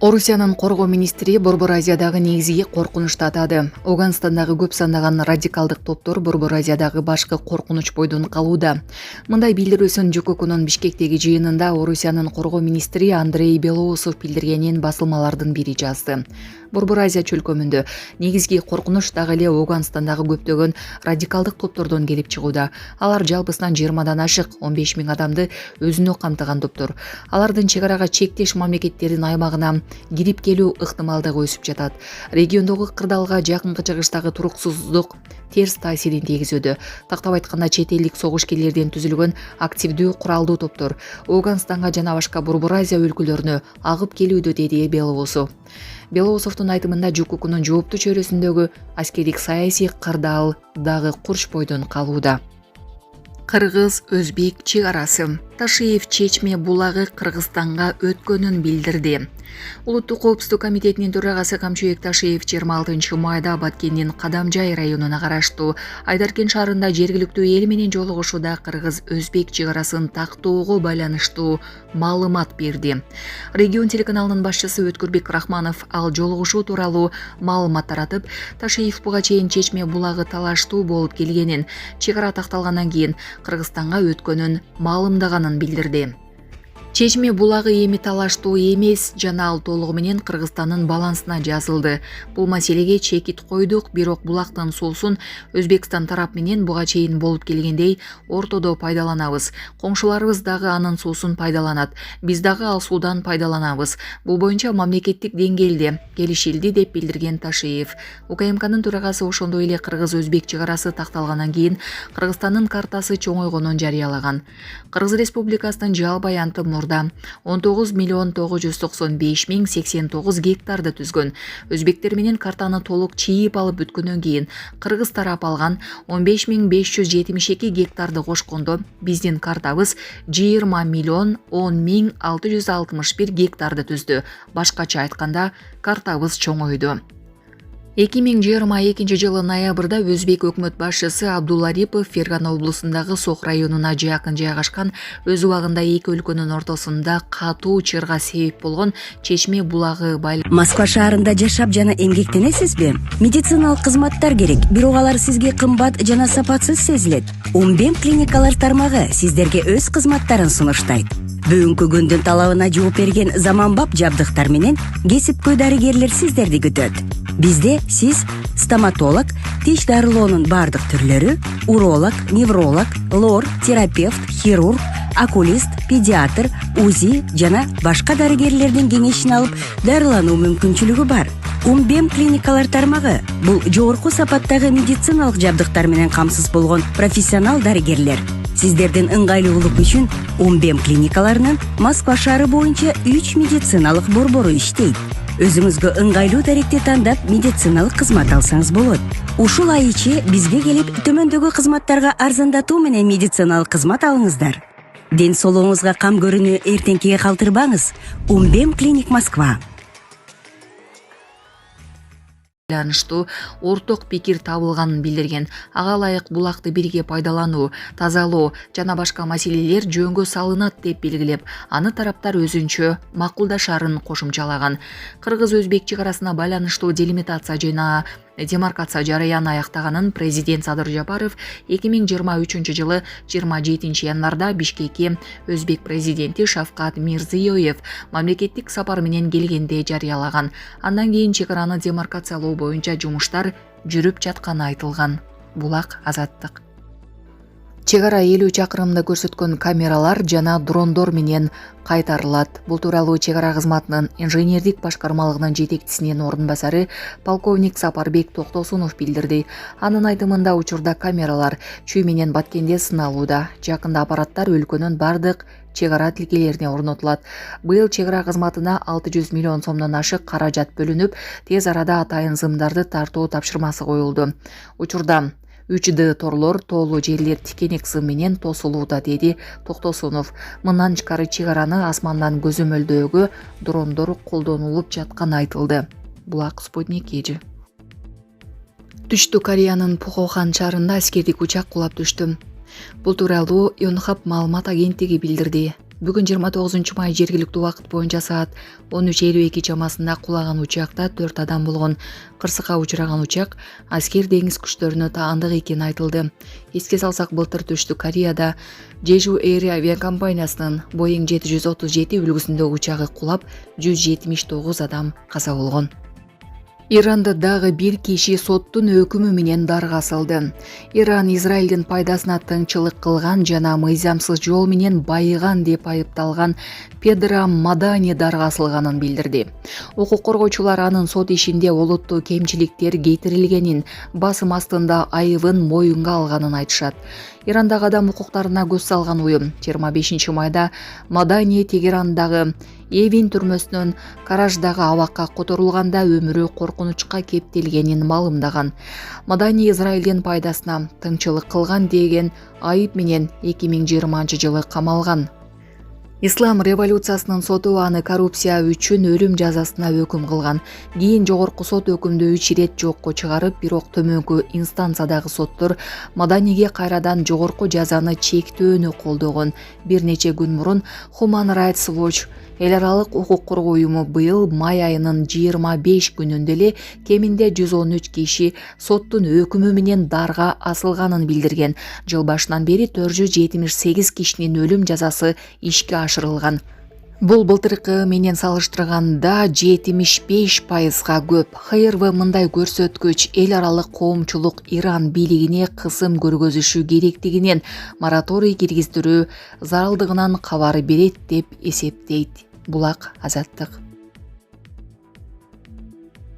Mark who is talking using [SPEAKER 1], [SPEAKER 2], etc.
[SPEAKER 1] Орусиянын коргоо министри Борбор Азиядагы негизги коркунучту атады. Ауганстандагы көп сандаган радикалдык топтор Борбор Азиядагы башкы коркунуч бойдон калууда. Мындай билдирүүсүн ЖККнын Бишкектеги жыйынында Орусиянын коргоо министри Андрей Белоусов билдиргенин басылмалардын бири жазды. Борбор Азия чөлкөмүндө негизги коркунуч дагы эле Ауганстандагы көптөгөн радикалдык топтордон келип чыгууда. Алар жалпысынан 20дан ашык 15 000 адамды өзүнө камтыган топтор. Алардын чек арага чектеш мамлекеттердин аймагына кирип келүү ыктымалдыгы өсүп жатат. Региондогу кырдаалга жакынкы чыгыштагы туруксуздук терс таасирин тийгизүүдө. Тактап айтканда чет элдик согушкерлерден түзүлгөн активдүү куралдуу топтор Ауганстанга жана башка Борбор Азия өлкөлөрүнө агып келүүдө, деди Белоусов. Белоусовдун айтымында ЖККнын жооптуу чөйрөсүндөгү аскердик саясий кырдаал дагы курч бойдон калууда. Кыргыз-Өзбек чек арасы. Ташиев Чечме булагы Кыргызстанга өткөнүн билдирди. Улуттук коопсуздук комитетинин төрагасы Камчыбек Ташиев 26 майда Баткендин Кадамжай районуна караштуу Айдаркен шаарында жергиликтүү эл менен жолугушууда Кыргыз-Өзбек чек арасын тактоого байланыштуу маалымат берди. Регион телеканалынын башчысы Өткүрбек Рахманов ал жолугушуу тууралуу маалымат таратып, Ташиев буга чейин Чечме булагы талаштуу болуп келгенин, чек ара такталгандан кийин Кыргызстанга өткөнүн маалымдаганын билдирди. Чечме булагы эми талаштуу эмес жана ал толугу менен Кыргызстандын балансына жазылды. Бул маселеге чекит койдук, бирок булактын суусун Өзбекстан тарап менен буга чейин болуп келгендей ортодо пайдаланабыз. Коңшуларыбыз дагы анын суусун пайдаланат. Биз дагы ал суудан пайдаланабыз. Бул боюнча мамлекеттик деңгээлде келишилди, деп билдирген Ташиев. УКМКнын төрагасы ошондой эле Кыргыз-Өзбек чек арасы такталгандан кийин Кыргызстандын картасы чоңойгонун жарыялаган. Кыргыз Республикасынын жалпы аянты 19,995,089 гектарды түзгөн. Өзбектер менен картаны толук чийип алып бүткөндөн кийин Кыргыз тарап алган 15,572 гектарды кошкондо биздин картабыз 20,10,661 гектарды түздү. Башкача айтканда, картабыз чоңойду. 2022 жылы ноябрда Өзбек өкмөт башчысы Абдулла Арипов Фергана облусундагы Сок районуна жакын жайгашкан өз убагында эки өлкөнүн ортосунда катуу чырга себеп болгон Чечме булагы
[SPEAKER 2] Москва шаарында жашап жана эмгектенесизби? Медициналык кызматтар керек, бирок алар сизге кымбат жана сапатсыз сезилет. Умбем клиникалар тармагы сиздерге өз кызматтарын сунуштайт. Бүгүнкү күндүн талабына жооп берген заманбап жабдыктар менен кесипкөй дарыгерлер сиздерди күтөт. Бизде сиз стоматолог, тиш дарылоонун бардык түрлөрү, уролог, невролог, лор, терапевт, хирург, окулист, педиатр, УЗИ жана башка дарыгерлердин кеңешин алып дарылануу мүмкүнчүлүгү бар. Умбем клиникалар тармагы бул жогорку сапаттагы медициналык жабдыктар менен камсыз болгон профессионал дарыгерлер. Сиздердин ыңгайлуулук үчүн Умбем клиникаларынын Москва шаары боюнча 3 медициналык борбору иштейт. Өзүңүзгө ыңгайлуу даректи тандап медициналык кызмат алсаңыз болот. Ушул ай ичи бизге келип төмөндөгү кызматтарга арзандатуу менен медициналык кызмат алыңыздар. Ден соолугуңузга кам көрүүнү эртеңкиге калтырбаңыз. Умбем клиник Москва.
[SPEAKER 1] Байланыштуу орток пикир табылганын билдирген. Ага ылайык булакты бирге пайдалануу, тазалоо жана башка маселелер жөнгө салынат деп белгилеп, аны тараптар өзүнчө макулдашарын кошумчалаган. Кыргыз-Өзбек чек арасына байланыштуу делимитация жана демаркация жарыяны аяктаганын президент Садыр Жапаров 2023 жылы 27 январда Бишкекке Өзбек президенти Шавкат Мирзиёев мамлекеттик сапар менен келгенде жарыялаган. Андан кийин чек араны демаркациялоо боюнча жумуштар жүрүп жатканы айтылган. Булак Азаттык. Чек ара 50 чакырымды көрсөткөн камералар жана дрондор менен кайтарылат. Бул тууралуу чек ара кызматынын инженердик башкармалыгынын жетекчисинин орун басары полковник Сапарбек Токтосунов билдирди. Анын айтымында учурда камералар Чүй менен Баткенде сыналууда. Жакында аппараттар өлкөнүн бардык чек ара тилкелерине орнотулат. Быйыл чек ара кызматына 600 миллион сомдон ашык каражат бөлүнүп, тез арада атайын зымдарды тартуу тапшырмасы коюлду. Учурда 3D торлор, тоолуу жерлер тикенек сым менен тосулууда, деди Токтосунов. Мындан тышкары чек араны асмандан көзөмөлдөөгө дрондор колдонулуп жатканы айтылды. Булак Спутник эжи. Түштүк Кореянын Пхохан шаарында аскердик учак кулап түштү. Бул тууралуу Yonhap маалымат агенттиги билдирди. Бүгүн 29 май жергиликтүү убакыт боюнча саат 13:52 чамасында кулаган учакта 4 адам болгон. Кырсыкка учураган учак аскер деңиз күчтөрүнө таандык экени айтылды. Эске салсак, былтыр Түштүк Кореяда Jeju Air авиакомпаниясынын Boeing 737 үлгүсүндөгү учагы кулап 179 адам каза болгон. Иранда дагы бир киши соттун өкүмү менен дарга асылды. Иран Израилдин пайдасына тыңчылык кылган жана мыйзамсыз жол менен байыган деп айыпталган Педро Мадани дарга асылганын билдирди. Укук коргоочулар анын сот ишинде олуттуу кемчиликтер кетирилгенин, басым астында айыбын моюнга алганын айтышат. Ирандагы адам укуктарына көз салган уюм 25 майда Мадани Тегерандагы Эвин түрмөсүнөн Караждагы абакка которулганда өмүрү коркунучка кептелгенин маалымдаган. Мадани Израилдин пайдасына тыңчылык кылган деген айып менен 2020 жылы камалган. Ислам революциясынын соту аны коррупция үчүн өлүм жазасына өкүм кылган. Кийин жогорку сот өкүмдү 3 ирет жокко чыгарып, бирок төмөнкү инстанциядагы соттор Маданиге кайрадан жогорку жазаны чектөөнү колдогон. Бир нече күн мурун Human Rights Watch эл аралык укук коргоо уюму быйыл май айынын 25 күнүндө эле кеминде 113 киши соттун өкүмү менен дарга асылганын билдирген. Жыл башынан бери 478 кишинин өлүм жазасы ишке ашырылган. Бул былтыркы менен салыштырганда 75%га көп. ХРВ мындай көрсөткүч эл аралык коомчулук Иран бийлигине кысым көргөзүшү керектигинен, мораторий киргиздирүү зарылдыгынан кабар берет деп эсептейт. Булак Азаттык.